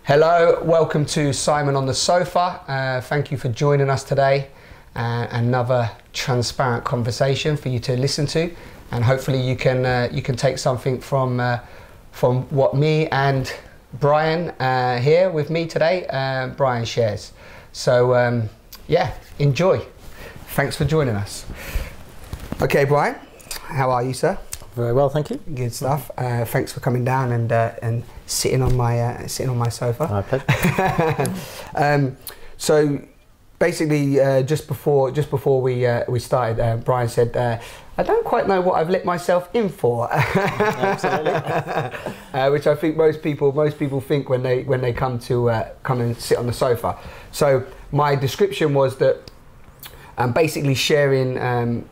Hello, welcome to Simon on the Sofa. Thank you for joining us today. Another transparent conversation for you to listen to, and hopefully you can take something from what me and Brian here with me today, Brian shares. So yeah, enjoy. Thanks for joining us. Okay, Brian, how are you, sir? Very well, thank you. Good stuff. Thanks for coming down and sitting on my sofa. My pleasure. So basically, just before we started, Brian said, "I don't quite know what I've let myself in for." Absolutely. Which I think most people think when they come and sit on the sofa. So my description was that I'm basically sharing.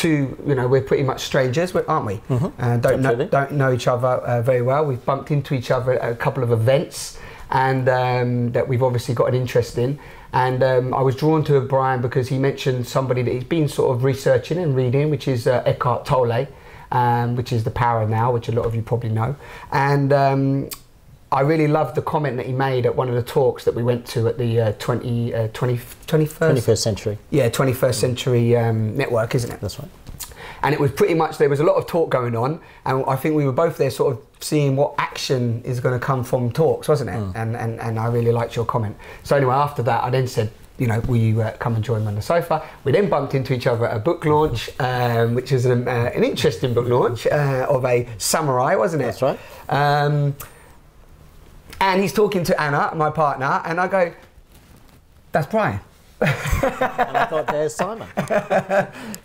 We're pretty much strangers, aren't we? Mm-hmm. Don't know each other very well. We've bumped into each other at a couple of events, and that we've obviously got an interest in. And I was drawn to Brian because he mentioned somebody that he's been sort of researching and reading, which is Eckhart Tolle, which is The Power of Now, which a lot of you probably know. And I really loved the comment that he made at one of the talks that we went to at the 21st century. Yeah, 21st century network, isn't it? That's right. And it was pretty much, there was a lot of talk going on, and I think we were both there sort of seeing what action is going to come from talks, wasn't it? And I really liked your comment. So anyway, after that, I then said, will you come and join me on the sofa? We then bumped into each other at a book launch, which is an interesting book launch of a samurai, wasn't it? That's right. And he's talking to Anna, my partner, and I go, "That's Brian." And I thought, there's Simon.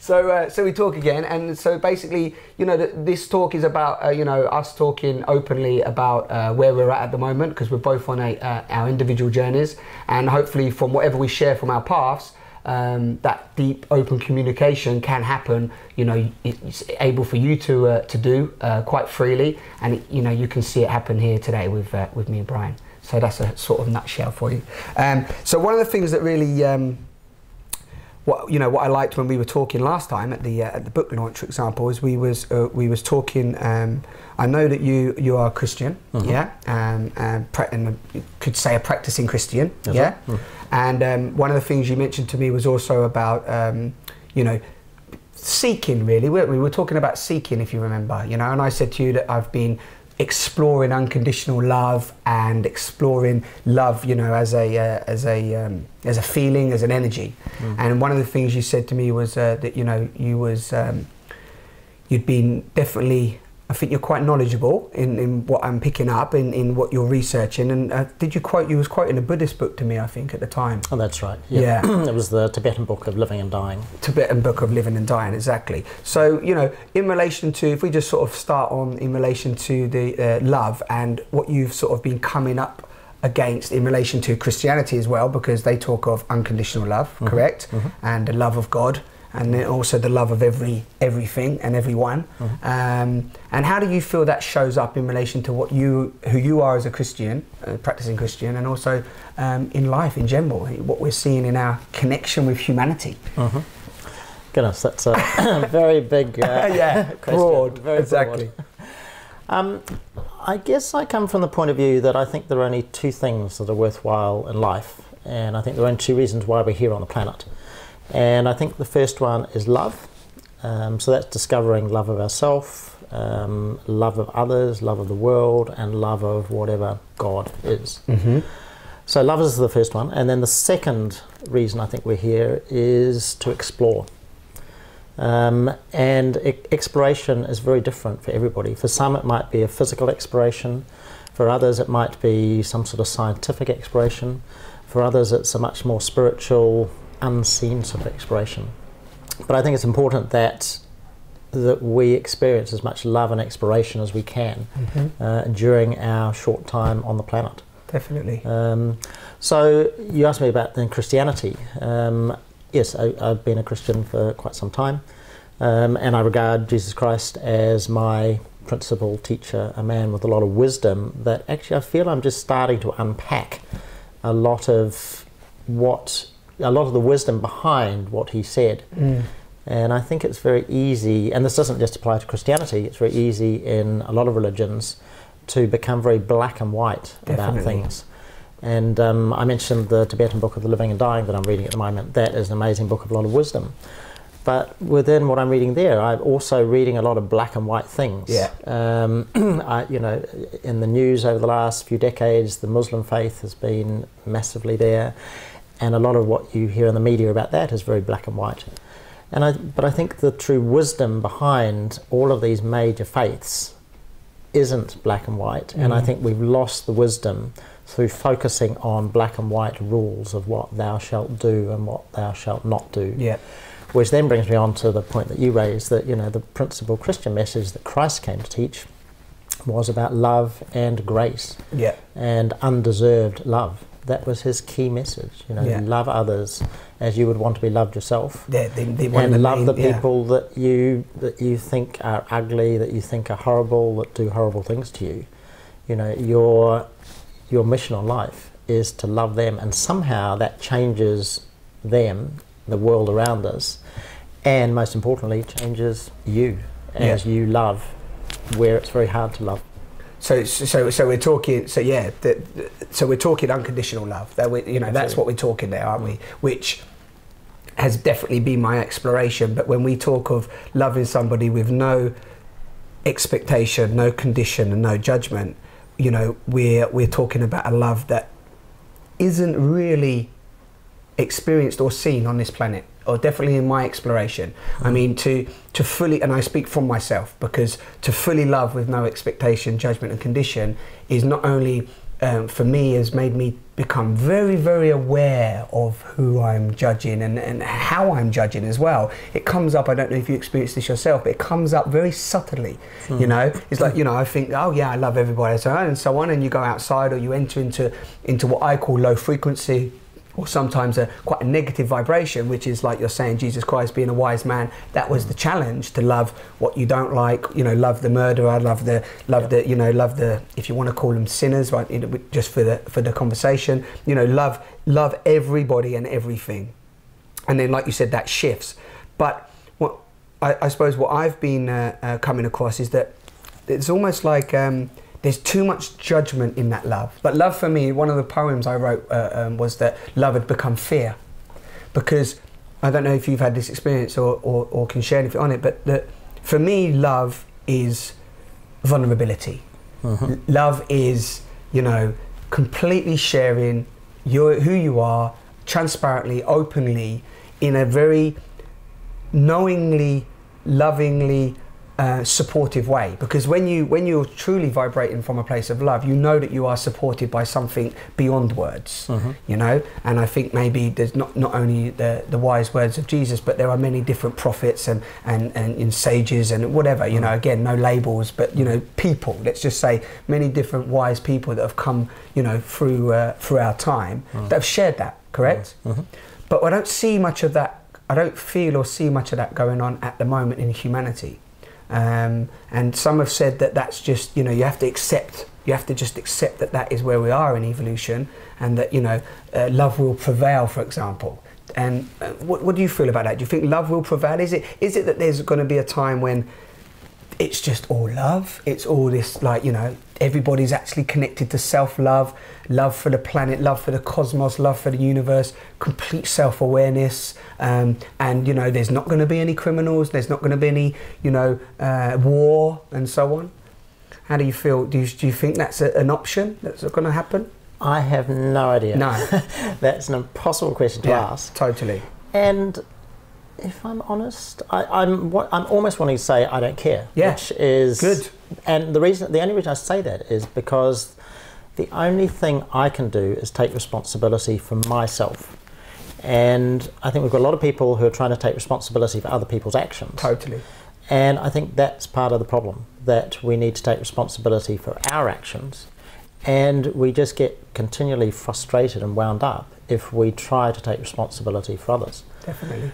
So we talk again, and so basically, this talk is about us talking openly about where we're at the moment, because we're both on our individual journeys, and hopefully from whatever we share from our paths, that deep open communication can happen. It's able for you to do quite freely, and you can see it happen here today with me and Brian. So that's a sort of nutshell for you. So one of the things that really what I liked when we were talking last time at the book launch, for example, is we was talking. I know that you are a Christian, yeah, and you could say a practicing Christian, That's yeah. right. And one of the things you mentioned to me was also about seeking. Really, we were talking about seeking, if you remember, and I said to you that I've been exploring unconditional love and exploring love, as a feeling, as an energy. And one of the things you said to me was that you'd been definitely, I think you're quite knowledgeable in what I'm picking up in what you're researching. And you was quoting a Buddhist book to me, I think, at the time. Oh, that's right. Yeah. It was the Tibetan Book of Living and Dying. Tibetan Book of Living and Dying, exactly. So, in relation to, if we just sort of start on in relation to the love and what you've sort of been coming up against in relation to Christianity as well, because they talk of unconditional love, correct? And the love of God, and then also the love of everything and everyone. And how do you feel that shows up in relation to who you are as a Christian, practicing Christian, and also in life in general, what we're seeing in our connection with humanity? Goodness, that's a very big yeah, broad, very exactly. Broad. I guess I come from the point of view that I think there are only two things that are worthwhile in life, and I think there are only two reasons why we're here on the planet. And I think the first one is love. So that's discovering love of ourselves, love of others, love of the world, and love of whatever God is. So love is the first one. And then the second reason I think we're here is to explore. And exploration is very different for everybody. For some it might be a physical exploration. For others it might be some sort of scientific exploration. For others it's a much more spiritual, unseen sort of exploration. But I think it's important that we experience as much love and exploration as we can during our short time on the planet. Definitely. So you asked me about then Christianity. Yes, I've been a Christian for quite some time, and I regard Jesus Christ as my principal teacher, a man with a lot of wisdom that actually I feel I'm just starting to unpack a lot of the wisdom behind what he said. And I think it's very easy, and this doesn't just apply to Christianity, it's very easy in a lot of religions to become very black and white about things. And I mentioned the Tibetan book of the Living and Dying that I'm reading at the moment. That is an amazing book of a lot of wisdom. But within what I'm reading there, I'm also reading a lot of black and white things. Yeah. You know, in the news over the last few decades, the Muslim faith has been massively there, and a lot of what you hear in the media about that is very black and white. But I think the true wisdom behind all of these major faiths isn't black and white, and I think we've lost the wisdom through focusing on black and white rules of what thou shalt do and what thou shalt not do. Yeah. Which then brings me on to the point that you raised, that, you know, the principal Christian message that Christ came to teach was about love and grace. Yeah. And undeserved love. That was his key message. You know, love others as you would want to be loved yourself. And love the people that you think are ugly, that you think are horrible, that do horrible things to you. You know, your mission on life is to love them, and somehow that changes them, the world around us, and most importantly changes you as you love where it's very hard to love. So we're talking. So we're talking unconditional love. That that's what we're talking there, aren't we? Which has definitely been my exploration. But when we talk of loving somebody with no expectation, no condition, and no judgment, you know, we're talking about a love that isn't really experienced or seen on this planet, or definitely in my exploration. I mean, to fully, and I speak from myself, because to fully love with no expectation, judgment and condition is not only for me, has made me become very, very aware of who I'm judging and how I'm judging as well. It comes up, I don't know if you experience this yourself, but it comes up very subtly. You know, it's like, you know, I think, oh yeah, I love everybody and so on, and you go outside or you enter into what I call low frequency, or sometimes quite a negative vibration, which is like you're saying, Jesus Christ being a wise man, that was the challenge, to love what you don't like, you know, love the murderer, love the, you know, love the, if you want to call them sinners, right, you know, just for the conversation, you know, love everybody and everything. And then, like you said, that shifts. But what I suppose what I've been coming across is that it's almost like there's too much judgment in that love. But love for me, one of the poems I wrote was that love had become fear. Because, I don't know if you've had this experience or can share anything on it, but that for me, love is vulnerability. Love is, you know, completely sharing who you are, transparently, openly, in a very knowingly, lovingly, supportive way. Because when you're truly vibrating from a place of love, you know that you are supported by something beyond words. You know, and I think maybe there's not only the wise words of Jesus, but there are many different prophets and sages and whatever, you know, again, no labels, but, you know, people, let's just say many different wise people that have come, you know, through our time, that have shared that, correct? But I don't see much of that, I don't feel or see much of that going on at the moment in humanity. And some have said that that's just, you know, you have to just accept that that is where we are in evolution, and that, you know, love will prevail, for example. And what do you feel about that? Do you think love will prevail? Is it that there's going to be a time when it's just all love? It's all this, like, you know, everybody's actually connected to self-love, love for the planet, love for the cosmos, love for the universe, complete self-awareness, and, you know, there's not going to be any criminals, there's not going to be any, you know, war and so on. How do you feel? Do you think that's an option that's going to happen? I have no idea. No. That's an impossible question to ask. Totally. And if I'm honest, I'm almost wanting to say I don't care. Yeah. Which is good. And the only reason I say that is because the only thing I can do is take responsibility for myself. And I think we've got a lot of people who are trying to take responsibility for other people's actions. Totally. And I think that's part of the problem, that we need to take responsibility for our actions. And we just get continually frustrated and wound up if we try to take responsibility for others. Definitely.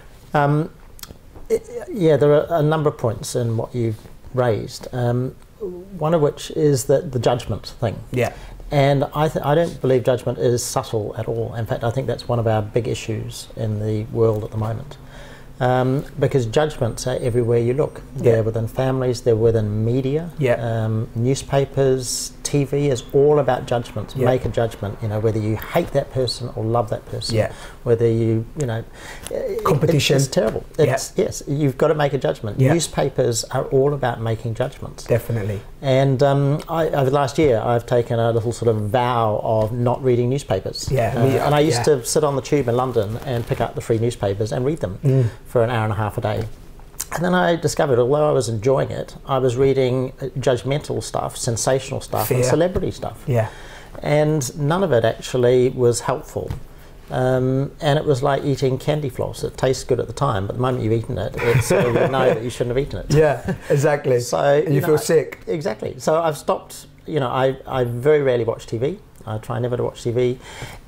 Yeah, there are a number of points in what you've raised. One of which is that the judgment thing. Yeah. And I don't believe judgment is subtle at all. In fact, I think that's one of our big issues in the world at the moment. Because judgments are everywhere you look. They're within families, they're within media, newspapers, TV is all about judgments. Make a judgment, you know, whether you hate that person or love that person, whether you know, competition. It's terrible. Yes, you've got to make a judgment. Newspapers are all about making judgments. Definitely. And over the last year, I've taken a little sort of vow of not reading newspapers. And I used to sit on the tube in London and pick up the free newspapers and read them for an hour and a half a day. And then I discovered, although I was enjoying it, I was reading judgmental stuff, sensational stuff, and celebrity stuff. And none of it actually was helpful. And it was like eating candy floss. It tastes good at the time, but the moment you've eaten it, it's you know that you shouldn't have eaten it. Exactly. So and you feel sick. Exactly. So I've stopped. You know, I very rarely watch TV. I try never to watch TV,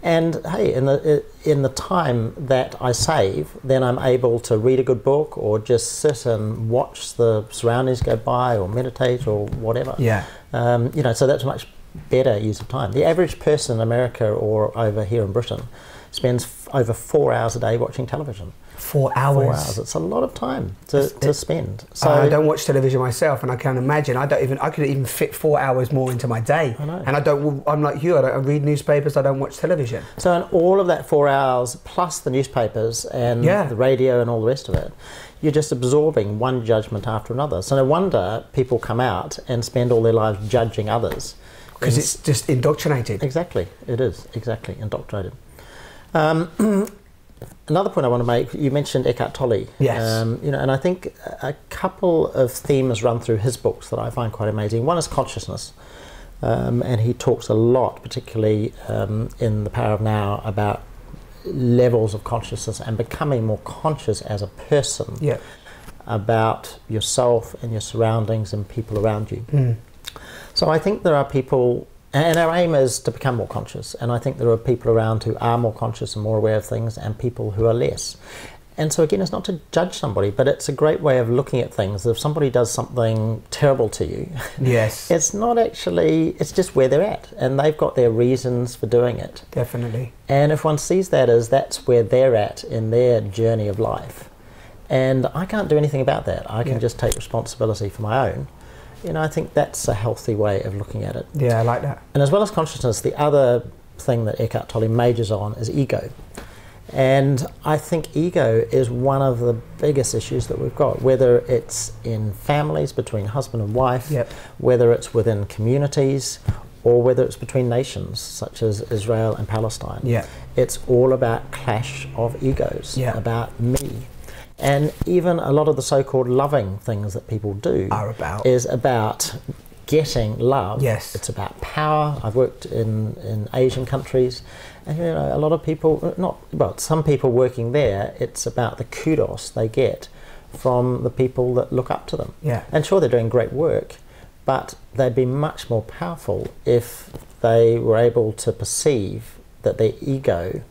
and hey, in the time that I save, then I'm able to read a good book or just sit and watch the surroundings go by or meditate or whatever. You know, so that's a much better use of time. The average person in America or over here in Britain spends over 4 hours a day watching television. 4 hours. 4 hours. It's a lot of time to spend. So I don't watch television myself, and I can imagine I could even fit 4 hours more into my day. I know. And I'm like you. I read newspapers. I don't watch television. So in all of that 4 hours, plus the newspapers and the radio and all the rest of it, you're just absorbing one judgment after another. So no wonder people come out and spend all their lives judging others. Because it's just indoctrinated. Exactly. It is. Exactly. Indoctrinated. Another point I want to make, you mentioned Eckhart Tolle. Yes. You know, and I think a couple of themes run through his books that I find quite amazing. One is consciousness. And he talks a lot, particularly in The Power of Now, about levels of consciousness and becoming more conscious as a person about yourself and your surroundings and people around you. So I think there are people, and our aim is to become more conscious, and I think there are people around who are more conscious and more aware of things and people who are less. And so again, it's not to judge somebody, but it's a great way of looking at things. If somebody does something terrible to you, it's not actually, it's just where they're at, and they've got their reasons for doing it. Definitely. And if one sees that as that's where they're at in their journey of life, and I can't do anything about that, I can just take responsibility for my own. You know, I think that's a healthy way of looking at it. Yeah, I like that. And as well as consciousness, the other thing that Eckhart Tolle majors on is ego. And I think ego is one of the biggest issues that we've got, whether it's in families between husband and wife, whether it's within communities, or whether it's between nations such as Israel and Palestine. It's all about clash of egos, about me. And even a lot of the so-called loving things that people do is about getting love. It's about power. I've worked in Asian countries, and you know, a lot of people, some people working there, it's about the kudos they get from the people that look up to them. And sure, they're doing great work, but they'd be much more powerful if they were able to perceive that their ego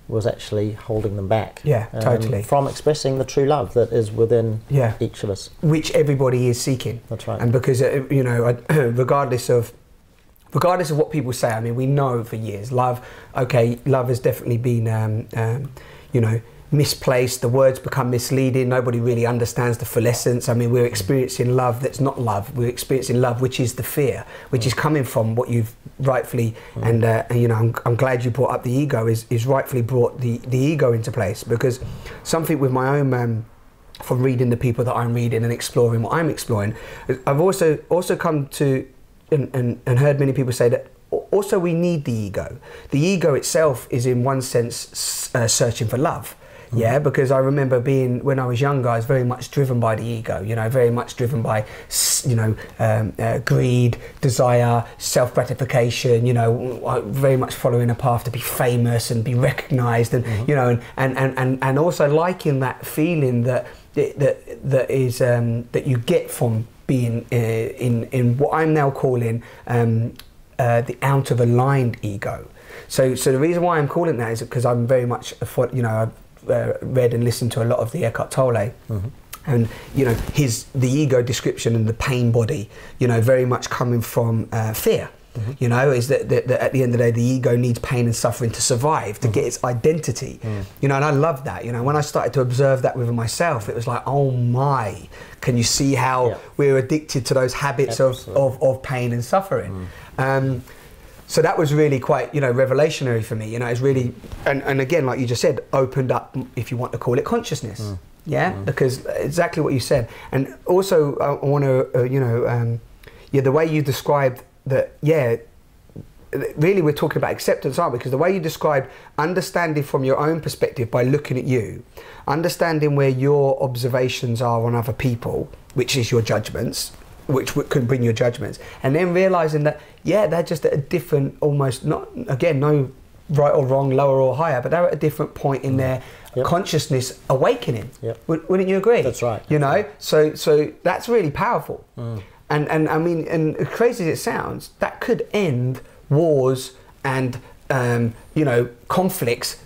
was actually holding them back totally from expressing the true love that is within each of us, which everybody is seeking. That's right. And because you know, regardless of what people say, I mean, we know for years love has definitely been you know, misplaced. The words become misleading. Nobody really understands the full essence. I mean, we're experiencing love that's not love. We're experiencing love which is the fear, which is coming from what you've rightfully and you know, I'm glad you brought up the ego, is rightfully brought the ego into place, because something with my own from reading the people that I'm reading and exploring what I'm exploring, I've also come to and heard many people say that also we need the ego. The ego itself is in one sense searching for love. Because I remember when I was younger, I was very much driven by the ego, you know, very much driven by, you know, greed, desire, self-gratification, you know, very much following a path to be famous and be recognised, and you know, and also liking that feeling that is that you get from being in what I'm now calling the out of aligned ego. So the reason why I'm calling that is because I'm very much, you know, I've read and listened to a lot of the Eckhart Tolle, and you know, the ego description and the pain body, you know, very much coming from fear. You know, is that at the end of the day, the ego needs pain and suffering to survive, to get its identity. You know, and I love that. You know, when I started to observe that within myself, it was like, oh my, can you see how we're addicted to those habits of pain and suffering? So that was really quite, you know, revelationary for me. You know, it's really, and again, like you just said, opened up, if you want to call it, consciousness. Yeah, because exactly what you said. And also, I want to, you know, the way you described that, really we're talking about acceptance, aren't we? Because the way you described understanding from your own perspective by looking at you, understanding where your observations are on other people, which is your judgments, which can bring your judgments, and then realizing that, they're just at a different, almost not, again, no right or wrong, lower or higher, but they're at a different point in their consciousness awakening. Wouldn't you agree? That's right. You know, so that's really powerful. And I mean, and as crazy as it sounds, that could end wars and you know, conflicts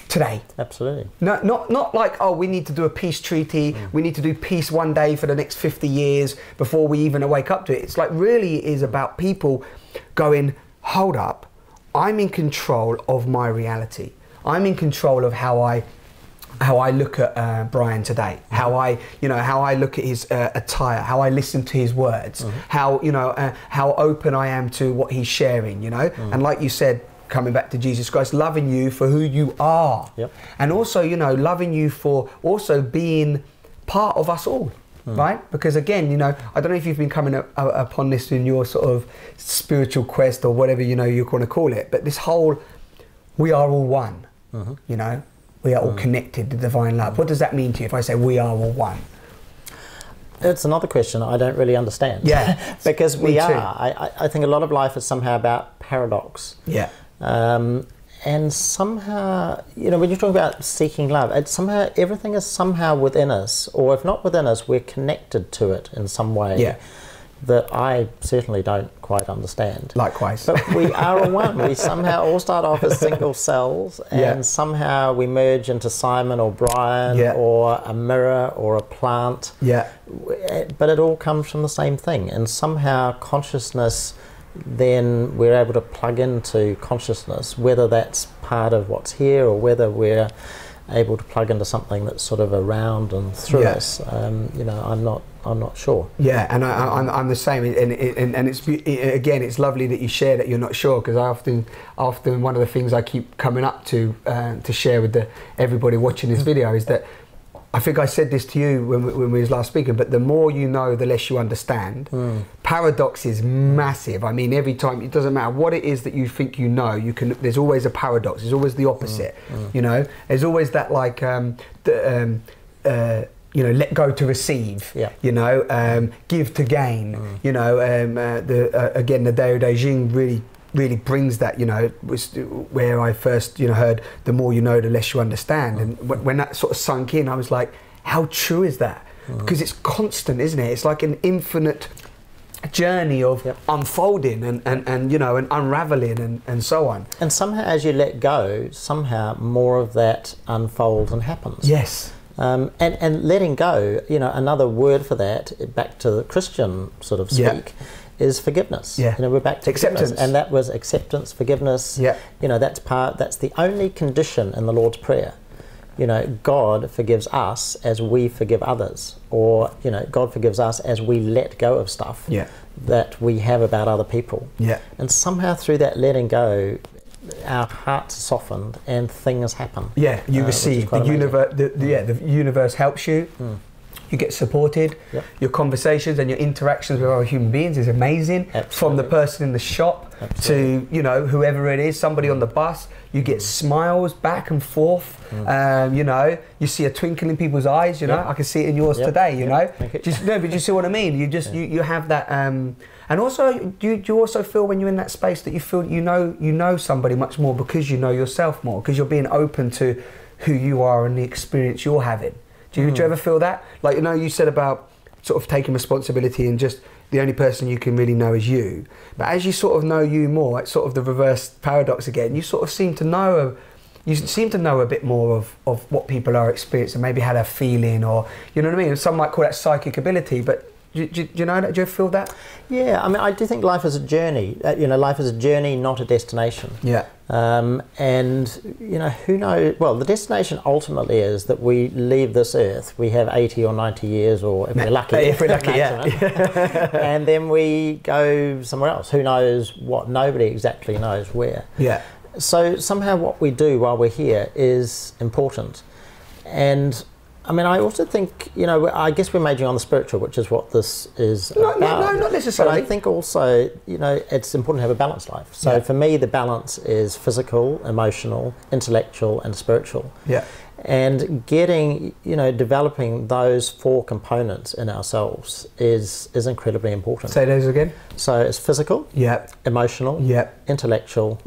today. Absolutely. No, not like, oh, we need to do a peace treaty, we need to do peace one day for the next 50 years before we even wake up to it. It's like, really it is about people going, hold up, I'm in control of my reality. I'm in control of how I look at Brian today, how I look at his attire, how I listen to his words, how, you know, how open I am to what he's sharing, you know. And like you said, coming back to Jesus Christ, loving you for who you are, and also, you know, loving you for also being part of us all, right? Because again, you know, I don't know if you've been coming upon this in your sort of spiritual quest or whatever, you know, you're going to call it, but this whole, we are all one, you know, we are all connected to divine love. What does that mean to you if I say we are all one? It's another question I don't really understand. Yeah. Because we are. I think a lot of life is somehow about paradox. Yeah. And somehow, you know, when you're talking about seeking love, it's somehow, everything is somehow within us, or if not within us, we're connected to it in some way that I certainly don't quite understand. Likewise. But we are all one. We somehow all start off as single cells, and somehow we merge into Simon or Brian or a mirror or a plant. But it all comes from the same thing, and somehow consciousness, then we're able to plug into consciousness, whether that's part of what's here or whether we're able to plug into something that's sort of around and through us. You know, I'm not sure. Yeah, and I'm the same, and it's again, it's lovely that you share that you're not sure, because I often one of the things I keep coming up to share with everybody watching this video is that, I think I said this to you when we was last speaking, but the more you know, the less you understand. Paradox is massive. I mean, every time, it doesn't matter what it is that you think you know, there's always a paradox. There's always the opposite. You know, there's always that, like, you know, let go to receive. You know, give to gain. You know, again, the Dao De Jing really brings that, you know, was where I first, you know, heard the more you know, the less you understand. And when that sort of sunk in, I was like, how true is that? Because it's constant, isn't it? It's like an infinite journey of unfolding and you know, and unraveling and so on. And somehow as you let go, somehow more of that unfolds and happens. Yes. And letting go, you know, another word for that, back to the Christian sort of speak, is forgiveness. You know, we're back to acceptance, and that was acceptance, forgiveness. You know, that's the only condition in the Lord's Prayer. You know, God forgives us as we forgive others, or, you know, God forgives us as we let go of stuff that we have about other people. And somehow through that letting go, our hearts are softened and things happen. You receive the universe. The universe helps you. You get supported. Your conversations and your interactions with other human beings is amazing. From the person in the shop to, you know, whoever it is, somebody on the bus. You get smiles back and forth. You know, you see a twinkle in people's eyes. You know, I can see it in yours today. You know, but you see what I mean. You just you have that. And also, do you also feel when you're in that space that you feel you know somebody much more because you know yourself more, because you're being open to who you are and the experience you're having. Do you ever feel that? Like, you know, you said about sort of taking responsibility and just the only person you can really know is you. But as you sort of know you more, it's sort of the reverse paradox again. You sort of seem to know a bit more of what people are experiencing, maybe how they're feeling, or, you know what I mean? Some might call that psychic ability, but Do you know that? Do you ever feel that? Yeah, I mean, I do think life is a journey. Life is a journey, not a destination. Yeah. And who knows? Well, the destination ultimately is that we leave this earth. We have 80 or 90 years, or if we're lucky, yeah. And then we go somewhere else. Who knows what? Nobody exactly knows where. Yeah. So somehow what we do while we're here is important. And I mean, I also think, I guess we're majoring on the spiritual, which is what this is about. No, not necessarily. But I think also, it's important to have a balanced life. So for me, the balance is physical, emotional, intellectual, and spiritual. Yeah. And getting, developing those 4 components in ourselves is incredibly important. Say those again. So it's physical, emotional, intellectual,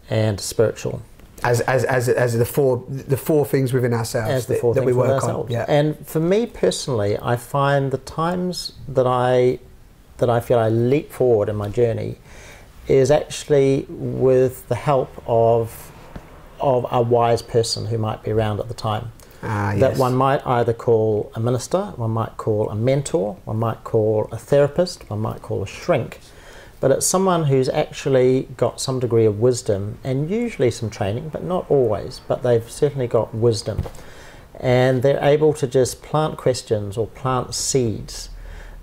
and spiritual. As the four things within ourselves that we work on. Yeah. And for me personally, I find the times that I feel I leap forward in my journey is actually with the help of a wise person who might be around at the time. That one might either call a minister, one might call a mentor, one might call a therapist, one might call a shrink. But it's someone who's actually got some degree of wisdom, and usually some training, but not always, but they've certainly got wisdom. And they're able to just plant questions or plant seeds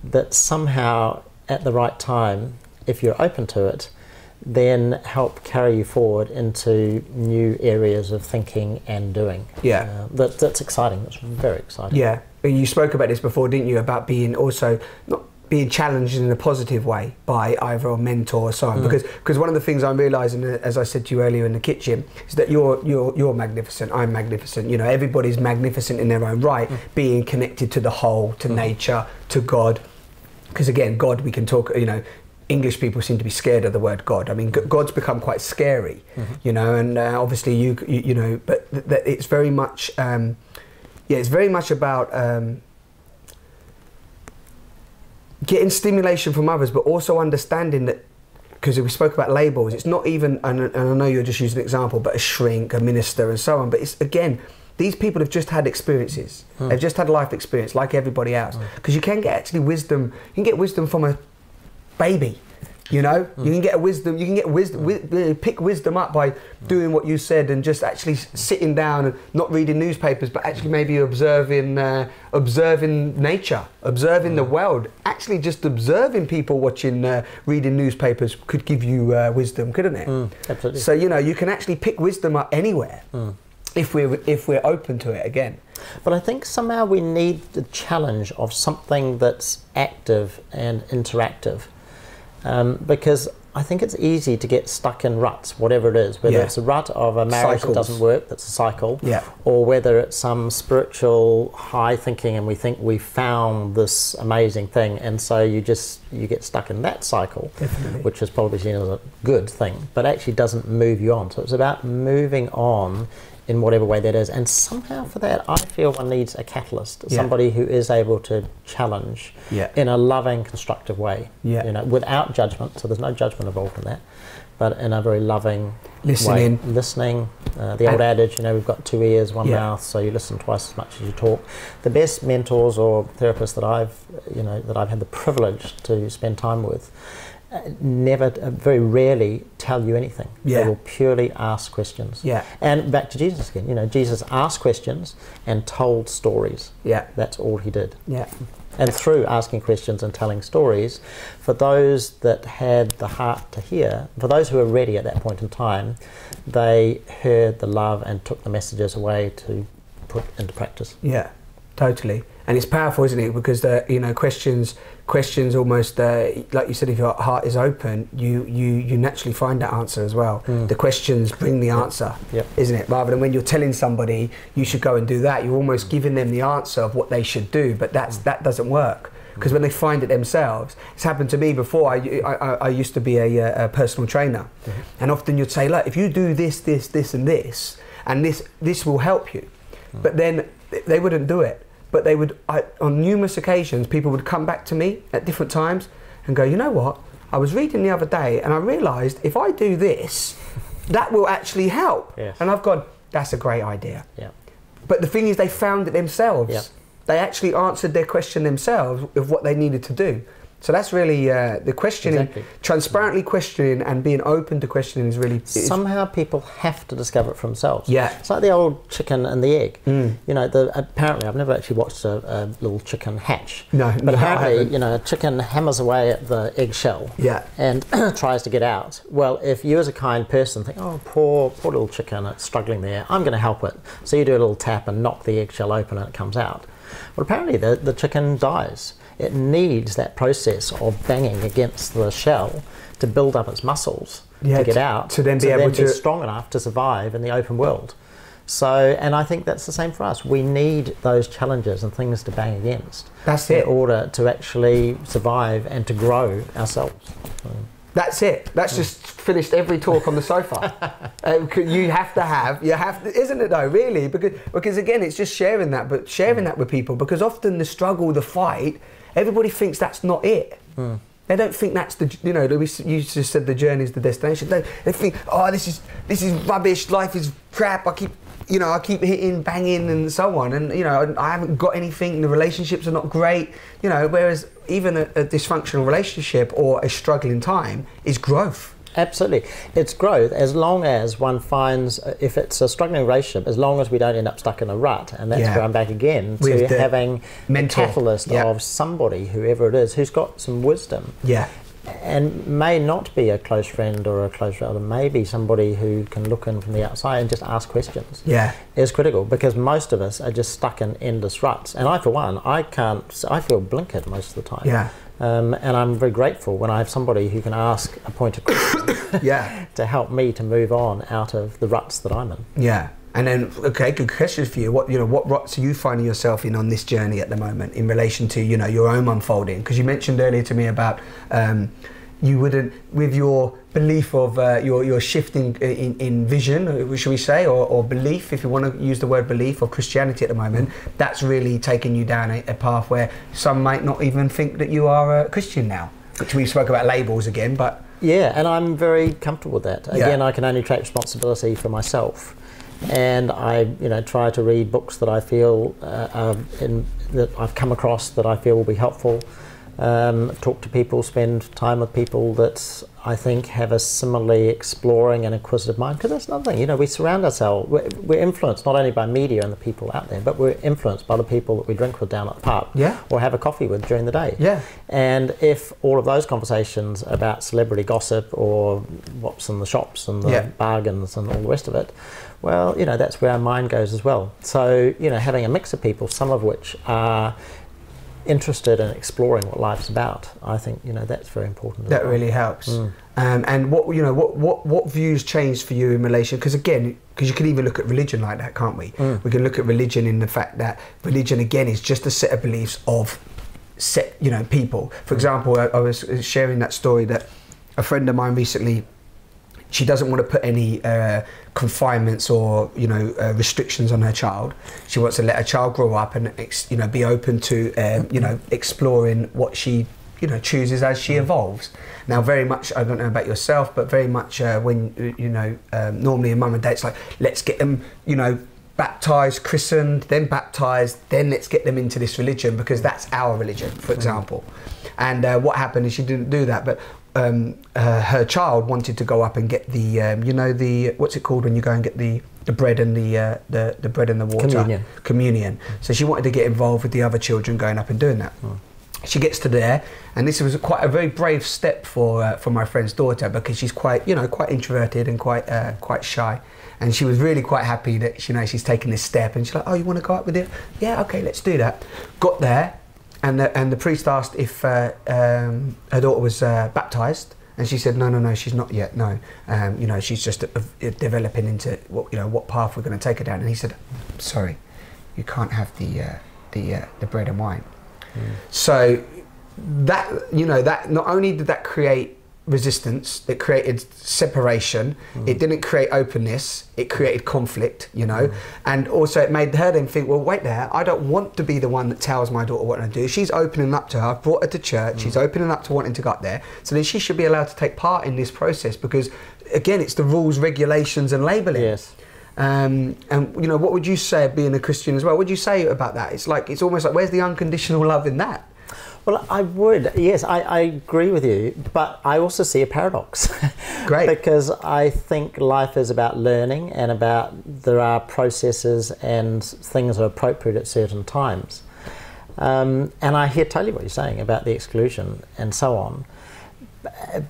that somehow at the right time, if you're open to it, then help carry you forward into new areas of thinking and doing. Yeah. That's exciting. That's very exciting. Yeah. You spoke about this before, didn't you, about being also not being challenged in a positive way by either a mentor or so on. Because one of the things I'm realising, as I said to you earlier in the kitchen, is that you're magnificent, I'm magnificent. Everybody's magnificent in their own right, being connected to the whole, to nature, to God. Because again, God, we can talk, English people seem to be scared of the word God. I mean, God's become quite scary, and obviously but it's very much, it's very much about getting stimulation from others, but also understanding that, because we spoke about labels, it's not even, and I know you're just using an example, but a shrink, a minister and so on, but it's, again, these people have just had experiences. They've just had life experience like everybody else. Because you can get actually wisdom, you can get wisdom from a baby. You can get pick wisdom up by doing what you said and just actually sitting down and not reading newspapers, but actually maybe observing nature, observing the world. Actually, just observing people watching, reading newspapers could give you wisdom, couldn't it? Absolutely. So you can actually pick wisdom up anywhere if we're open to it again. But I think somehow we need the challenge of something that's active and interactive. Because I think it's easy to get stuck in ruts, whatever it is, whether it's a rut of a marriage that doesn't work, that's a cycle, or whether it's some spiritual high thinking and we think we found this amazing thing, and so you get stuck in that cycle, which is probably seen as a good thing, but actually doesn't move you on. So it's about moving on in whatever way that is, and somehow for that I feel one needs a catalyst, somebody who is able to challenge in a loving, constructive way, without judgment. So there's no judgment involved in that, but in a very loving way. Listening. The old adage, we've got 2 ears, 1 mouth, so you listen twice as much as you talk. The best mentors or therapists that I've had the privilege to spend time with very rarely tell you anything. They will purely ask questions. And back to Jesus again, Jesus asked questions and told stories. That's all he did. And through asking questions and telling stories, for those that had the heart to hear, for those who were ready at that point in time, they heard the love and took the messages away to put into practice. Totally. And it's powerful, isn't it? Because questions almost, like you said, if your heart is open, you naturally find that answer as well. The questions bring the answer, isn't it? Rather than when you're telling somebody you should go and do that, you're almost giving them the answer of what they should do, but that doesn't work. Because when they find it themselves, it's happened to me before. I used to be a personal trainer, and often you'd say, look, if you do this, and this, and this will help you. But then they wouldn't do it. But they would, on numerous occasions, people would come back to me at different times and go, you know what, I was reading the other day and I realised if I do this, that will actually help. And I've gone, that's a great idea. But the thing is, they found it themselves. they actually answered their question themselves of what they needed to do. So that's really the questioning, Exactly. transparently questioning and being open to questioning is really... Somehow people have to discover it for themselves. Yeah. It's like the old chicken and the egg. You know, apparently, I've never actually watched a little chicken hatch. No, but I apparently, haven't. you know, a chicken hammers away at the eggshell. Yeah. And tries to get out. Well, if you as a kind person think, oh, poor little chicken, it's struggling there, I'm going to help it. So you do a little tap and knock the eggshell open and it comes out. Well, apparently the chicken dies. It needs that process of banging against the shell to build up its muscles to get out, to then be able to be strong enough to survive in the open world. So, and I think that's the same for us. We need those challenges and things to bang against. That's it. In order to actually survive and to grow ourselves. That's it. That's just finished every talk on the sofa. You have to, isn't it though, really? Because again, it's just sharing that, but sharing that with people, because often the struggle, the fight, everybody thinks that's not it. They don't think that's the, you know, you just said the journey is the destination. They think, oh, this is rubbish, life is crap, I keep hitting, banging and so on, and you know, I haven't got anything, the relationships are not great, you know, whereas even a dysfunctional relationship or a struggling time is growth. Absolutely. It's growth as long as one finds, if it's a struggling relationship, as long as we don't end up stuck in a rut. And that's where I'm back again to having a catalyst of somebody, whoever it is, who's got some wisdom. Yeah. And may not be a close friend or a close relative, maybe somebody who can look in from the outside and just ask questions. Yeah. Is critical, because most of us are just stuck in endless ruts. And I, for one, I feel blinkered most of the time. Yeah. And I'm very grateful when I have somebody who can ask a pointed question to help me to move on out of the ruts that I'm in. Yeah. And then, okay, good question for you. What ruts are you finding yourself in on this journey at the moment in relation to, you know, your own unfolding? Because you mentioned earlier to me about you wouldn't, with your belief of your shifting in vision, should we say, or belief, if you want to use the word belief, or Christianity at the moment, that's really taken you down a path where some might not even think that you are a Christian now, which we spoke about labels again, but... Yeah, and I'm very comfortable with that. Again, I can only take responsibility for myself. And I, you know, try to read books that I feel that I've come across that I feel will be helpful. Talk to people, spend time with people that I think have a similarly exploring and inquisitive mind. Because that's another thing, you know, we surround ourselves. We're influenced not only by media and the people out there, but we're influenced by the people that we drink with down at the pub, or have a coffee with during the day. Yeah. And if all of those conversations about celebrity gossip or what's in the shops and the bargains and all the rest of it, well, you know, that's where our mind goes as well. So, you know, having a mix of people, some of which are interested in exploring what life's about, I think, you know, that's very important. That really helps. And what views changed for you in relation? Because again, you can even look at religion like that, can't we? We can look at religion in the fact that religion again is just a set of beliefs of set, you know, people. For example, I was sharing that story that a friend of mine recently, she doesn't want to put any confinements or, you know, restrictions on her child. She wants to let her child grow up and, you know, be open to, you know, exploring what she, you know, chooses as she evolves. Now, very much, I don't know about yourself, but very much when, you know, normally a mum and dad's like, let's get them, you know, baptised, christened, then baptised, then let's get them into this religion because that's our religion, for example. And what happened is she didn't do that, but her child wanted to go up and get the you know, the, what's it called when you go and get the bread and the bread and the water, communion. So she wanted to get involved with the other children going up and doing that. She gets to there, and this was quite a very brave step for my friend's daughter, because she's quite, you know, quite introverted and quite shy. And she was really quite happy that, you know, she's taken this step, and she's like, oh, you want to go up with it? Yeah, okay, let's do that. Got there, and the priest asked if her daughter was baptised, and she said, no, she's not yet. No, you know, she's just developing into what, you know, what path we're going to take her down. And he said, sorry, you can't have the bread and wine. So that, you know, that not only did that create resistance, it created separation, it didn't create openness, it created conflict, you know, and also it made her then think, well, wait there, I don't want to be the one that tells my daughter what to do. She's opening up to her, I've brought her to church, she's opening up to wanting to go up there, so then she should be allowed to take part in this process, because again, it's the rules, regulations and labelling. And you know, what would you say of being a Christian as well? What would you say about that? It's like, it's almost like, where's the unconditional love in that? Well, I would, yes, I agree with you, but I also see a paradox. Great. Because I think life is about learning, and about there are processes and things are appropriate at certain times. And I hear totally what you're saying about the exclusion and so on.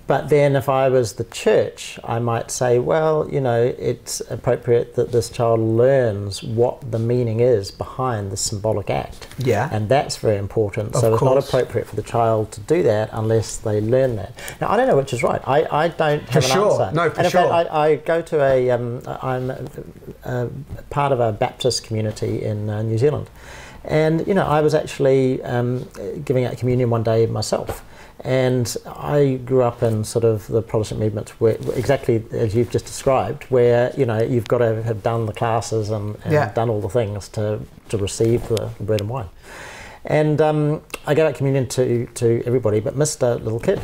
But then if I was the church, I might say, well, you know, it's appropriate that this child learns what the meaning is behind the symbolic act. Yeah. And that's very important. So it's not appropriate for the child to do that unless they learn that. Now, I don't know which is right. I don't have an answer. No, for and in sure. fact, I go to I'm part of a Baptist community in New Zealand. And, you know, I was actually giving out communion one day myself. And I grew up in sort of the Protestant movement, where, exactly as you've just described, where, you know, you've got to have done the classes and done all the things to receive the bread and wine. And I gave out communion to everybody, but missed a little kid.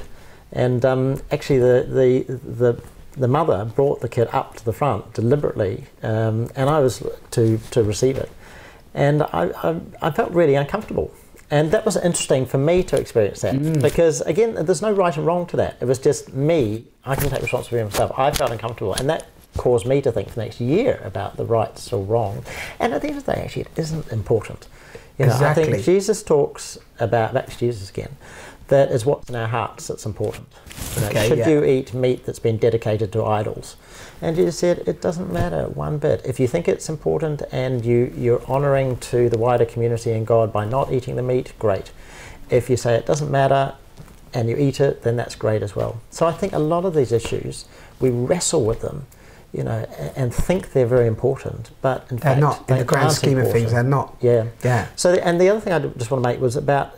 And actually the mother brought the kid up to the front deliberately, and I was to receive it. And I felt really uncomfortable. And that was interesting for me to experience that, because again, there's no right and wrong to that. It was just me. I can take responsibility for myself. I felt uncomfortable, and that caused me to think for next year about the rights or wrong. And at the end of the day, actually, it isn't important. You know, exactly. I think Jesus talks about, back to Jesus again, that is what's in our hearts that's important. You know, should you eat meat that's been dedicated to idols? And Jesus said, it doesn't matter one bit. If you think it's important and you're honouring to the wider community and God by not eating the meat, great. If you say it doesn't matter and you eat it, then that's great as well. So I think a lot of these issues, we wrestle with them, you know, and think they're very important, but in fact, not. In the grand scheme of things, they're not. Yeah. Yeah. So, and the other thing I just want to make was about,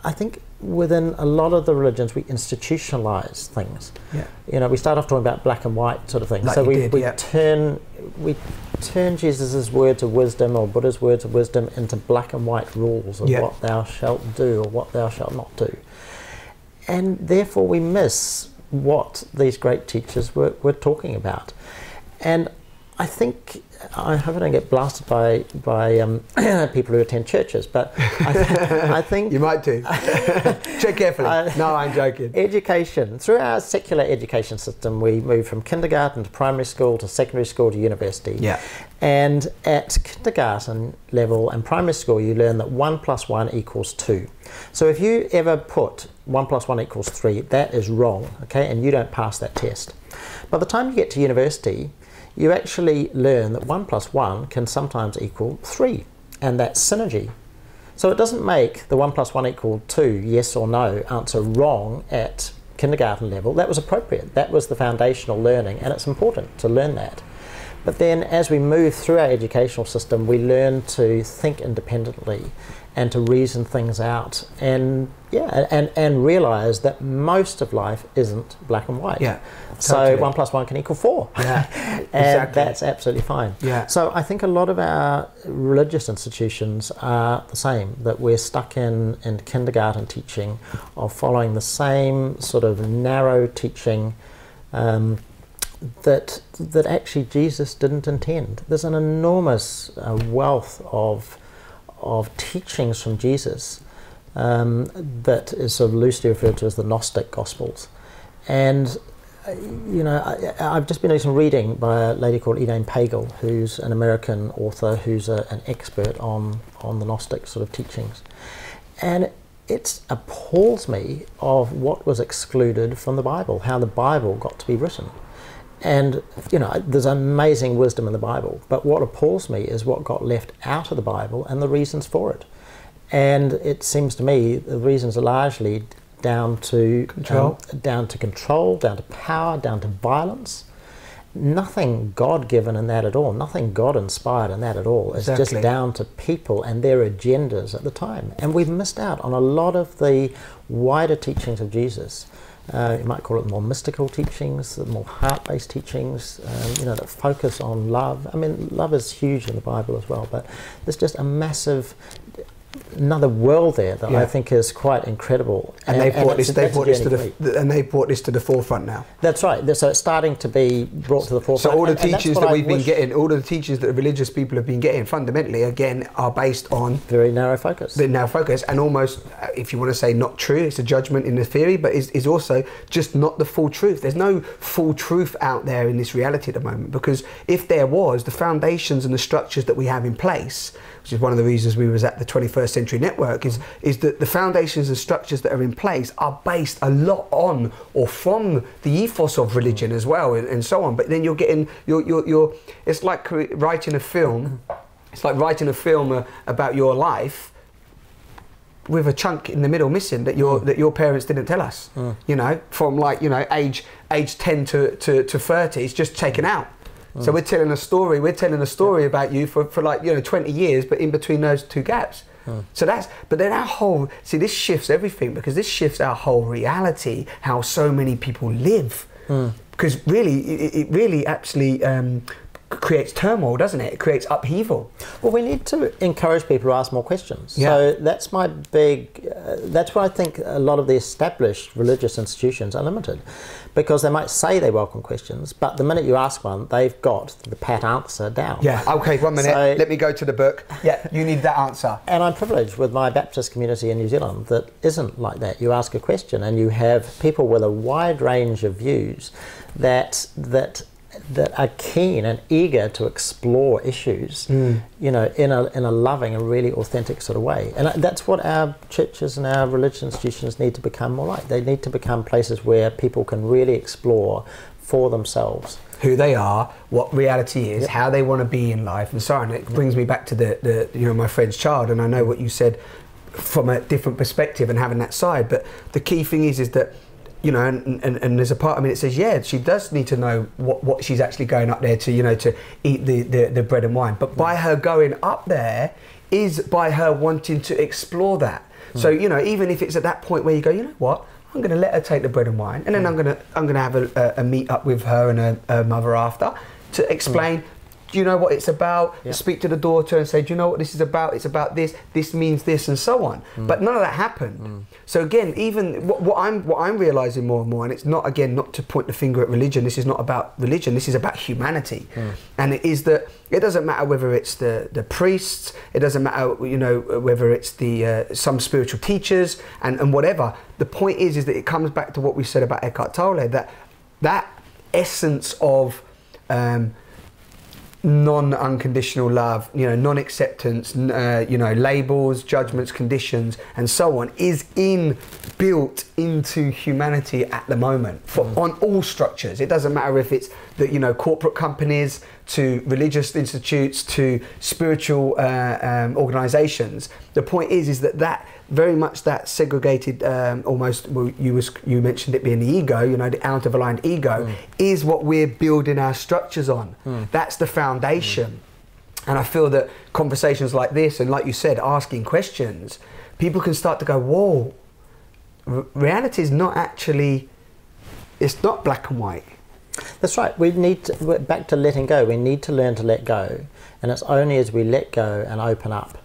I think within a lot of the religions, we institutionalize things. Yeah. You know, we start off talking about black and white sort of things. Like so we turn Jesus' words of wisdom or Buddha's words of wisdom into black and white rules of what thou shalt do or what thou shalt not do. And therefore we miss what these great teachers were talking about. And I think, I hope I don't get blasted by people who attend churches, but I think... You might do. Check carefully. No, I'm joking. Education. Through our secular education system, we move from kindergarten to primary school to secondary school to university. Yeah. And at kindergarten level and primary school, you learn that 1 + 1 = 2. So if you ever put 1 + 1 = 3, that is wrong, okay, and you don't pass that test. By the time you get to university, you actually learn that 1 + 1 can sometimes equal 3, and that's synergy. So it doesn't make the 1 + 1 = 2, yes or no, answer wrong at kindergarten level. That was appropriate. That was the foundational learning, and it's important to learn that. But then as we move through our educational system, we learn to think independently and to reason things out, and realize that most of life isn't black and white. Yeah. Totally. So 1 + 1 can = 4. Yeah. And exactly. That's absolutely fine. Yeah. So I think a lot of our religious institutions are the same, that we're stuck in kindergarten teaching of following the same sort of narrow teaching that actually Jesus didn't intend. There's an enormous wealth of teachings from Jesus that is sort of loosely referred to as the Gnostic Gospels. And you know, I've just been doing some reading by a lady called Elaine Pagel, who's an American author who's an expert on the Gnostic sort of teachings. And it appalls me of what was excluded from the Bible, how the Bible got to be written. And, you know, there's amazing wisdom in the Bible, but what appalls me is what got left out of the Bible and the reasons for it. And it seems to me the reasons are largely down to control, down to power, down to violence. Nothing God-given in that at all, nothing God-inspired in that at all. It's just down to people and their agendas at the time. And we've missed out on a lot of the wider teachings of Jesus. You might call it more mystical teachings, more heart-based teachings, you know, that focus on love. I mean, love is huge in the Bible as well, but there's just a massive another world there that I think is quite incredible. And they've brought this to the forefront now. That's right. So it's starting to be brought to the forefront. So all the teachings that we've been getting, all the teachings that religious people have been getting, fundamentally, again, are based on very narrow focus. The narrow focus, and almost, if you want to say not true, it's a judgment in the theory, but is also just not the full truth. There's no full truth out there in this reality at the moment, because if there was, the foundations and the structures that we have in place, which is one of the reasons we was at the 21st Century Network, is that the foundations and structures that are in place are based a lot on or from the ethos of religion as well, and so on. But then you're getting, it's like writing a film. It's like writing a film about your life with a chunk in the middle missing that your parents didn't tell us. You know, from like, you know, age 10 to 30, it's just taken out. So we're telling a story about you for like, you know, 20 years, but in between those two gaps. So but then our whole, this shifts everything, because this shifts our whole reality, how so many people live. Because really, it really actually creates turmoil, doesn't it? It creates upheaval. Well, we need to encourage people to ask more questions. So that's my big, that's why I think a lot of the established religious institutions are limited, because they might say they welcome questions, but the minute you ask one, they've got the pat answer down. Yeah, okay, 1 minute, so, let me go to the book. Yeah, you need that answer. And I'm privileged with my Baptist community in New Zealand that isn't like that. You ask a question and you have people with a wide range of views that are keen and eager to explore issues, you know, in a loving and really authentic sort of way. And that's what our churches and our religious institutions need to become more like. They need to become places where people can really explore for themselves who they are, what reality is, how they want to be in life, and so on. It brings me back to the you know, my friend's child, and I know what you said from a different perspective and having that side, but the key thing is that, you know, and there's a part, I mean, it says, yeah, she does need to know what she's actually going up there to, you know, to eat the bread and wine. But by her going up there is by her wanting to explore that. So, you know, even if it's at that point where you go, you know what, I'm going to let her take the bread and wine, and then I'm going to have a meet up with her and her mother after to explain. Do you know what it's about? Speak to the daughter and say, do you know what this is about? It's about this. This means this, and so on. But none of that happened. So again, even what I'm realizing more and more, and it's not, again, not to point the finger at religion. This is not about religion. This is about humanity. And it is that it doesn't matter whether it's the priests. It doesn't matter, you know, whether it's the some spiritual teachers and whatever. The point is that it comes back to what we said about Eckhart Tolle, that essence of non-unconditional love, you know, non-acceptance, you know, labels, judgments, conditions, and so on, is built into humanity at the moment on all structures. It doesn't matter if it's the, you know, corporate companies to religious institutes to spiritual organisations. The point is that very much that segregated, almost, well, you mentioned it being the ego, you know, the out-of-aligned ego, is what we're building our structures on. That's the foundation. And I feel that conversations like this, and like you said, asking questions, people can start to go, whoa, reality is not actually, it's not black and white. That's right. We need to, back to letting go. We need to learn to let go, and it's only as we let go and open up.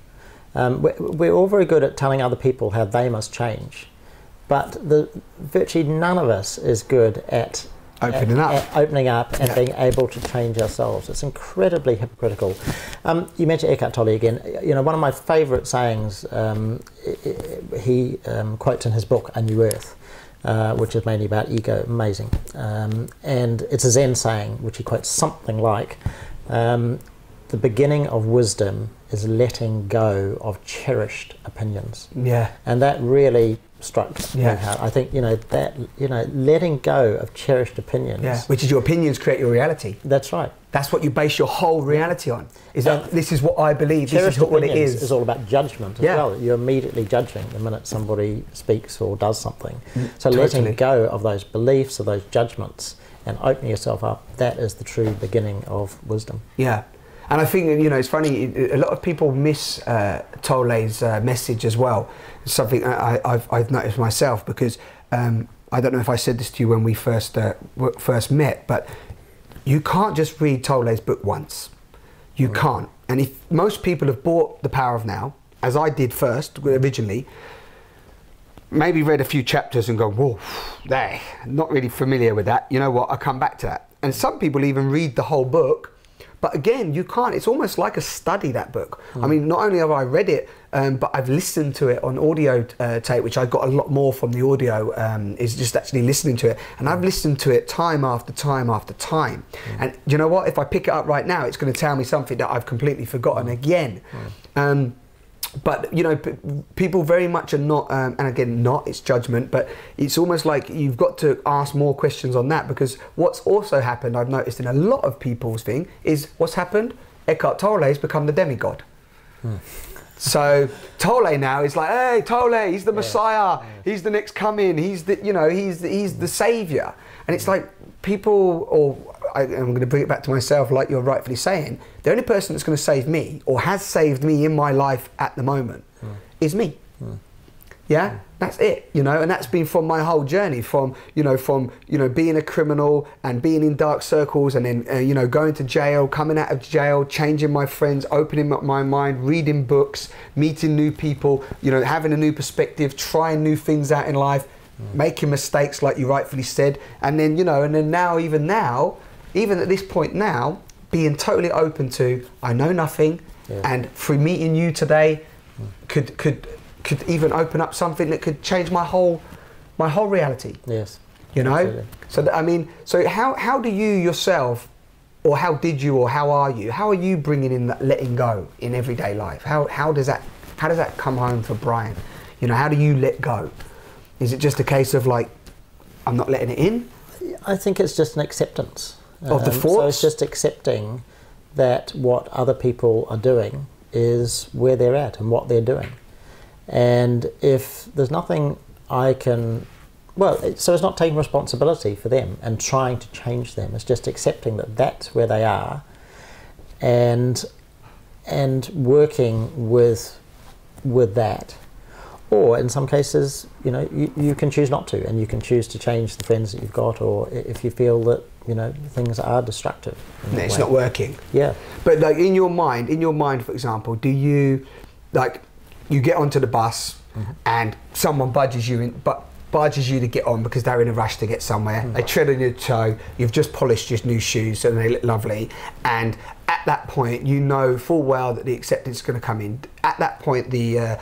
We're all very good at telling other people how they must change, but virtually none of us is good at opening up and being able to change ourselves. It's incredibly hypocritical. You mentioned Eckhart Tolle again. You know, one of my favourite sayings, he quotes in his book A New Earth, which is mainly about ego. Amazing. And it's a Zen saying, which he quotes something like, the beginning of wisdom is letting go of cherished opinions. Yeah. And that really struck me hard. I think, you know, that, you know, letting go of cherished opinions. Yeah. Which is your opinions create your reality. That's right. That's what you base your whole reality on. Is that this is what I believe, this is what it is. It's all about judgment as well. You're immediately judging the minute somebody speaks or does something. So letting go of those beliefs, of those judgments, and opening yourself up, that is the true beginning of wisdom. Yeah. And I think, you know, it's funny, a lot of people miss Tolle's message as well. It's something I've noticed myself, because I don't know if I said this to you when we first met, but you can't just read Tolle's book once. You can't. And if most people have bought The Power of Now, as I did first originally, maybe read a few chapters and go, whoa, there, not really familiar with that. You know what, I'll come back to that. And some people even read the whole book, but again, you can't, it's almost like a study, that book. I mean, not only have I read it, but I've listened to it on audio tape, which I got a lot more from the audio, is just actually listening to it. And I've listened to it time after time after time. And you know what, if I pick it up right now, it's going to tell me something that I've completely forgotten again. But you know, people very much are not, and again, it's judgment, but it's almost like you've got to ask more questions on that, because what's also happened, I've noticed in a lot of people's thing, is what's happened? Eckhart Tolle's become the demigod. So Tolle now is like, hey, Tolle, he's the Messiah, he's the next coming, he's the, you know, he's the savior. And it's like people, or I'm going to bring it back to myself, like you're rightfully saying, the only person that's going to save me, or has saved me in my life at the moment, is me. Yeah, that's it, you know, and that's been from my whole journey, from being a criminal and being in dark circles, and then you know, going to jail, coming out of jail, changing my friends, opening up my mind, reading books, meeting new people, you know, having a new perspective, trying new things out in life, making mistakes, like you rightfully said, and then, you know, and then now, even at this point now, being totally open to, I know nothing, and through meeting you today, could even open up something that could change my whole reality. Yes, you know. Absolutely. So that, I mean, so how do you yourself, or how did you, or how are you bringing in that letting go in everyday life? How does that come home for Brian? You know, how do you let go? Is it just a case of like, I'm not letting it in? I think it's just an acceptance of the thoughts. So it's just accepting that what other people are doing is where they're at and what they're doing. And if there's nothing I can, so it's not taking responsibility for them and trying to change them. It's just accepting that that's where they are, and working with that. Or in some cases, you know, you can choose not to, and you can choose to change the friends that you've got, or if you feel that, you know, things are destructive. It's not working. Yeah. But like in your mind, for example, do you, like, you get onto the bus and someone budges you to get on because they're in a rush to get somewhere. They tread on your toe. You've just polished your new shoes and they look lovely. And at that point, you know full well that the acceptance is going to come in. At that point, the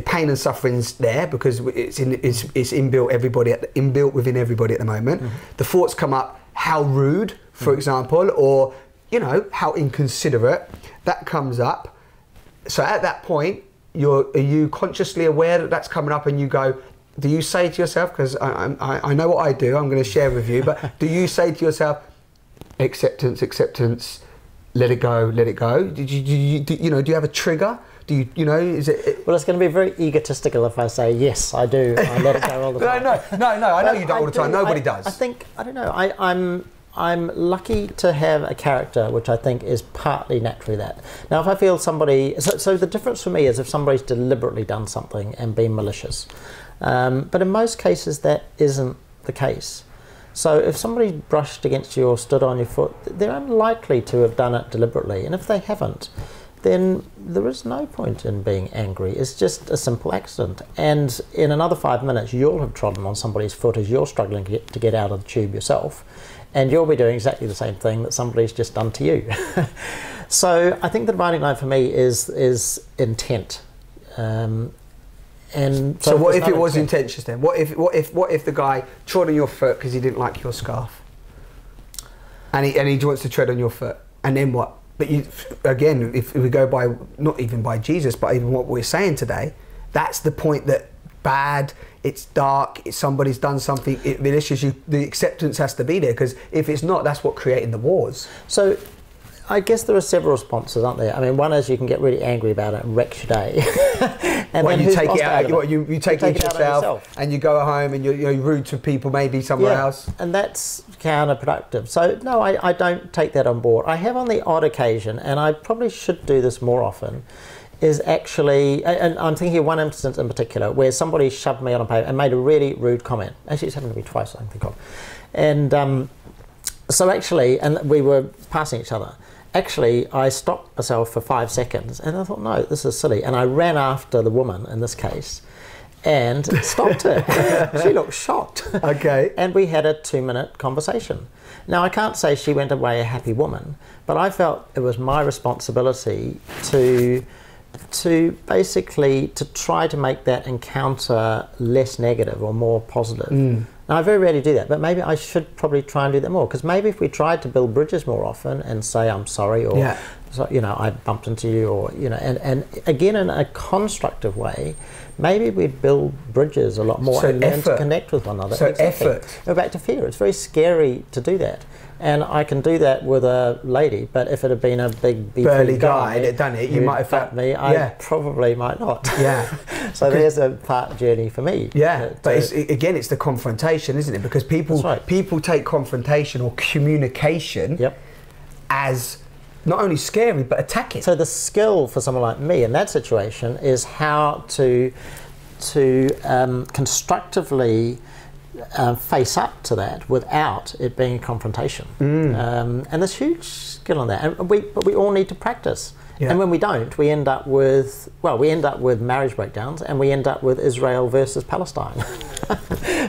pain and suffering's there, because it's inbuilt within everybody at the moment. The thoughts come up, how rude, for example, or, you know, how inconsiderate. That comes up. So at that point, are you consciously aware that that's coming up, and you go, do you say to yourself, because I know what I do, I'm going to share with you, but do you say to yourself, acceptance, let it go, let it go? Do you have a trigger? Is it? Well, it's going to be very egotistical if I say, yes, I do, I let it go all the time. No, I know you don't all the time, nobody does. I don't know, I'm lucky to have a character which I think is partly naturally that. Now, if I feel somebody, so the difference for me is if somebody's deliberately done something and been malicious. But in most cases, that isn't the case. So if somebody brushed against you or stood on your foot, they're unlikely to have done it deliberately. And if they haven't, then there is no point in being angry. It's just a simple accident. And in another 5 minutes, you'll have trodden on somebody's foot as you're struggling to get out of the tube yourself. And you'll be doing exactly the same thing that somebody's just done to you. So I think the dividing line for me is intent. And so what if it was intentions then? What if the guy trod on your foot because he didn't like your scarf, and he wants to tread on your foot, and then what? But you, again, if we go by, not even by Jesus, but even what we're saying today, that's the point, that bad, it's dark, somebody's done something, it malicious, the acceptance has to be there, because if it's not, that's what creating the wars. So I guess there are several responses, aren't there? I mean, one is you can get really angry about it and wreck your day. And well, you take it out, you take it yourself, and you go home and you're rude to people, maybe somewhere else. And that's counterproductive. So no, I don't take that on board. I have on the odd occasion, and I probably should do this more often, is actually, and I'm thinking of one instance in particular where somebody shoved me on a pavement and made a really rude comment. Actually, it's happened to me twice, I can think of. And so actually, and we were passing each other, actually, I stopped myself for 5 seconds and I thought, no, this is silly. And I ran after the woman in this case and stopped her. She looked shocked. Okay. And we had a 2-minute conversation. Now, I can't say she went away a happy woman, but I felt it was my responsibility to basically to try to make that encounter less negative or more positive. Now, I very rarely do that, but maybe I should probably try and do that more, because maybe if we tried to build bridges more often and say, I'm sorry, or, so, you know, I bumped into you, or, you know, and again, in a constructive way, maybe we'd build bridges a lot more, so and learn to connect with one another. So effort. Go back to fear. It's very scary to do that. And I can do that with a lady, but if it had been a big beefy burly guy that done it, you might have felt me. I probably might not. Yeah. So there's a part journey for me. Yeah, but it's the confrontation, isn't it? Because people take confrontation or communication as not only scary but attacking. So the skill for someone like me in that situation is how to constructively face up to that without it being a confrontation. And there's huge skill on that, but we all need to practice. And when we don't, we end up with marriage breakdowns, and we end up with Israel versus Palestine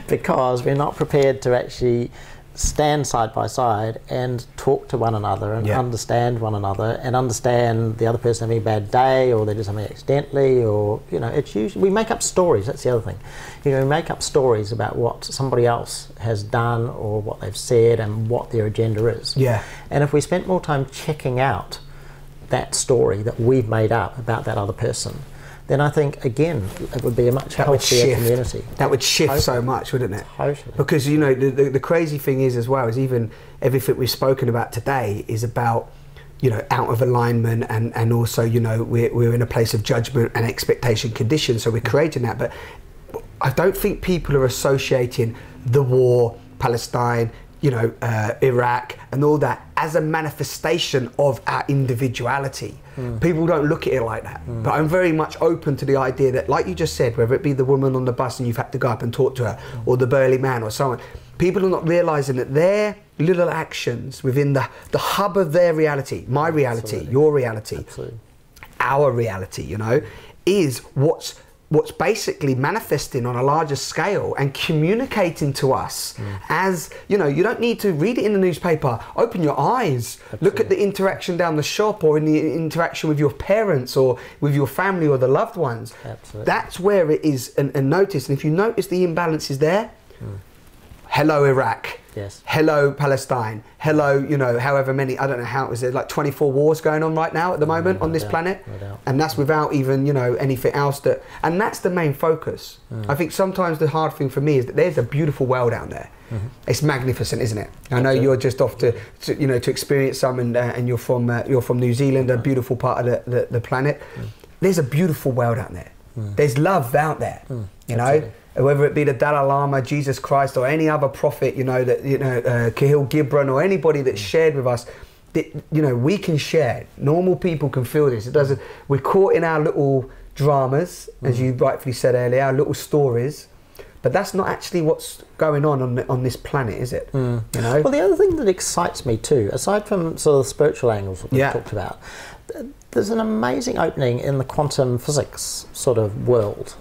because we're not prepared to actually stand side by side and talk to one another and understand one another and understand the other person having a bad day, or they do something accidentally, or, you know, it's usually we make up stories. That's the other thing. You know, we make up stories about what somebody else has done or what they've said and what their agenda is. And if we spent more time checking out that story that we've made up about that other person, then I think, again, it would be a much healthier community. That would shift so much, wouldn't it? Totally. Because, you know, the crazy thing is as well, is even everything we've spoken about today is about, you know, out of alignment, and also, you know, we're in a place of judgment and expectation conditions, so we're creating that. But I don't think people are associating the war, Palestine, you know, Iraq and all that as a manifestation of our individuality. People don't look at it like that. But I'm very much open to the idea that, like you just said, whether it be the woman on the bus and you've had to go up and talk to her, or the burly man or someone, people are not realising that their little actions within the hub of their reality, my reality, your reality, our reality, you know, is what's basically manifesting on a larger scale and communicating to us as, you know, you don't need to read it in the newspaper. Open your eyes. Look at the interaction down the shop, or in the interaction with your parents or with your family or the loved ones. That's where it is, and notice. And if you notice the imbalances there, hello Iraq. Hello Palestine. Hello, you know, however many, I don't know how, is there like 24 wars going on right now at the moment on this planet? And that's without even, you know, anything else and that's the main focus. I think sometimes the hard thing for me is that there's a beautiful world out there. It's magnificent, isn't it? I know you're just off to you know, to experience some, and you're from New Zealand, a beautiful part of the planet. There's a beautiful world out there. There's love out there, you know? Whether it be the Dalai Lama, Jesus Christ, or any other prophet, you know, that, you know, Kahil Gibran, or anybody that's shared with us, that, you know, we can share. Normal people can feel this. It doesn't. We're caught in our little dramas, as you rightfully said earlier, our little stories, but that's not actually what's going on this planet, is it? You know. Well, the other thing that excites me too, aside from sort of the spiritual angles that we've talked about, there's an amazing opening in the quantum physics sort of world.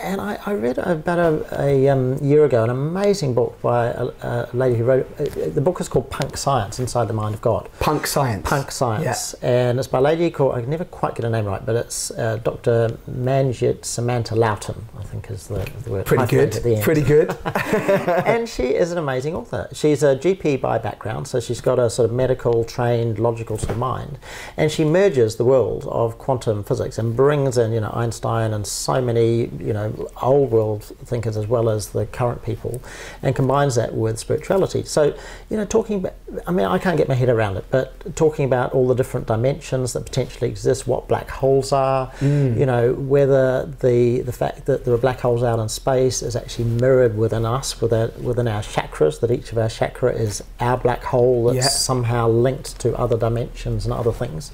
And I read about a year ago an amazing book by a lady who wrote, the book is called Punk Science, Inside the Mind of God. Punk Science. Punk Science. And it's by a lady called, I can never quite get her name right, but it's Dr. Manjit Samantha Loughton, I think is the word. Pretty good, pretty good. And she is an amazing author. She's a GP by background, so she's got a sort of medical, trained, logical sort of mind. And she merges the world of quantum physics and brings in, you know, Einstein and so many, you know, old world thinkers as well as the current people, and combines that with spirituality. So, you know, talking about, I mean, I can't get my head around it, but talking about all the different dimensions that potentially exist, what black holes are, you know, whether the fact that there are black holes out in space is actually mirrored within us, within our chakras, that each of our chakra is our black hole that's somehow linked to other dimensions and other things.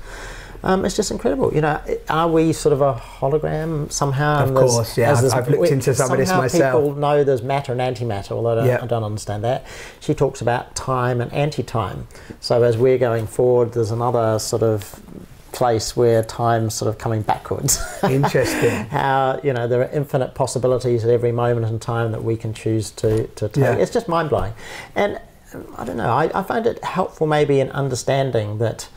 It's just incredible. You know, are we sort of a hologram somehow? Of course, yeah. I've looked into some of this myself. People know there's matter and antimatter, although I don't understand that. She talks about time and anti-time. So as we're going forward, there's another sort of place where time's sort of coming backwards. Interesting. How, you know, there are infinite possibilities at every moment in time that we can choose to take. Yeah. It's just mind-blowing. And I don't know, I find it helpful maybe in understanding that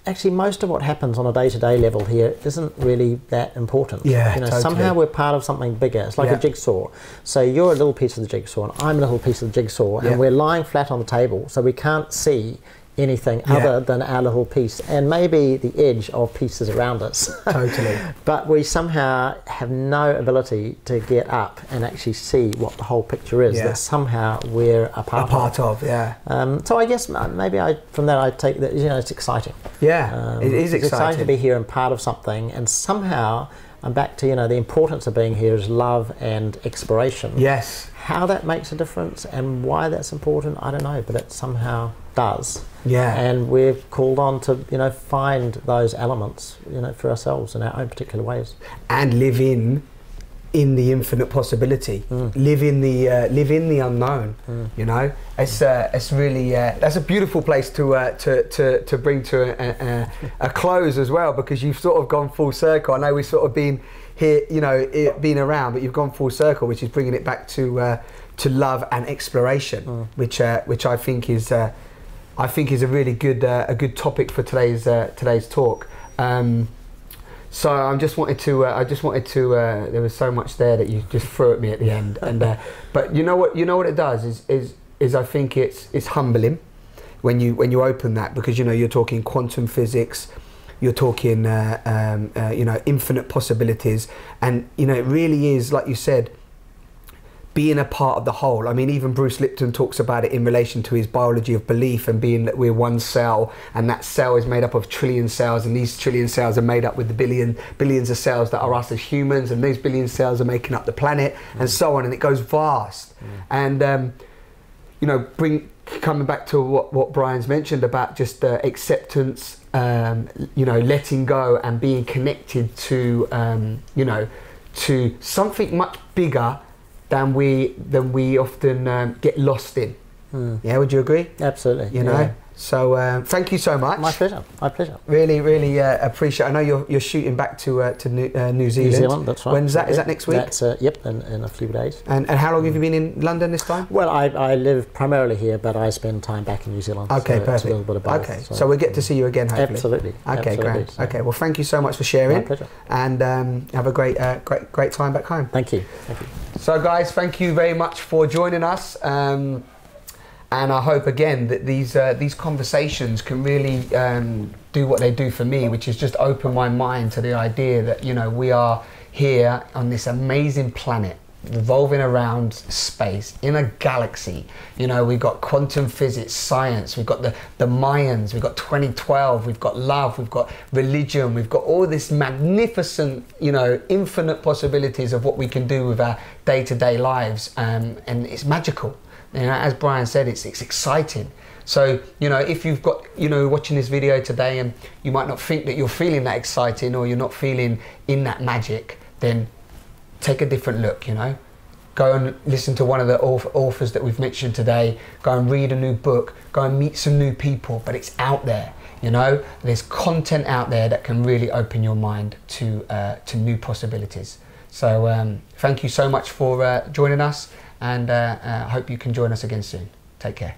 actually most of what happens on a day-to-day level here isn't really that important. Yeah, you know, totally. Somehow we're part of something bigger. It's like a jigsaw. So you're a little piece of the jigsaw and I'm a little piece of the jigsaw, and we're lying flat on the table, so we can't see anything other than our little piece and maybe the edge of pieces around us. Totally. But we somehow have no ability to get up and actually see what the whole picture is that somehow we're a part of. So I guess maybe from that I take that, you know, it's exciting. Yeah, it is exciting. It's exciting to be here and part of something, and somehow I'm back to, you know, the importance of being here is love and exploration. Yes. How that makes a difference and why that's important, I don't know, but it somehow does. Yeah. And we're called on to, you know, find those elements, you know, for ourselves in our own particular ways. And live in the infinite possibility. Live in the unknown. You know, it's really that's a beautiful place to bring to a close as well, because you've sort of gone full circle. I know we've sort of been here, you know, been around, but you've gone full circle, which is bringing it back to love and exploration, which I think is a really good topic for today's talk. So I just wanted to. There was so much there that you just threw at me at the end, and but you know what it does is I think it's humbling when you open that, because you know you're talking quantum physics, you're talking you know, infinite possibilities, and you know it really is, like you said, being a part of the whole. I mean, even Bruce Lipton talks about it in relation to his biology of belief, and being that we're one cell, and that cell is made up of trillion cells, and these trillion cells are made up with the billions of cells that are us as humans, and those billion cells are making up the planet, and so on, and it goes vast. And you know, coming back to what Brian's mentioned about just acceptance, you know, letting go and being connected to you know, to something much bigger than we often get lost in. Yeah, would you agree? Absolutely. You know. So thank you so much. My pleasure. My pleasure. Really appreciate. I know you're shooting back to New Zealand. New Zealand, that's right. When's that? Is that next week? That's yep, in a few days. And how long have you been in London this time? Well, I live primarily here, but I spend time back in New Zealand. Okay, so perfect. It's a little bit of both. Okay, so we'll get to see you again, hopefully. Absolutely. Okay, absolutely. Great. So. Okay, well, thank you so much for sharing. My pleasure. And have a great time back home. Thank you. Thank you. So, guys, thank you very much for joining us. And I hope again that these conversations can really do what they do for me, which is just open my mind to the idea that, you know, we are here on this amazing planet, revolving around space in a galaxy. You know, we've got quantum physics, science, we've got the Mayans, we've got 2012, we've got love, we've got religion, we've got all this magnificent, you know, infinite possibilities of what we can do with our day-to-day lives, and it's magical. You know, as Brian said, it's exciting. So, you know, if you've got, you know, watching this video today and you might not think that you're feeling that exciting, or you're not feeling in that magic, then take a different look, you know. Go and listen to one of the authors that we've mentioned today. Go and read a new book. Go and meet some new people, but it's out there, you know. There's content out there that can really open your mind to new possibilities. So thank you so much for joining us. And I hope you can join us again soon. Take care.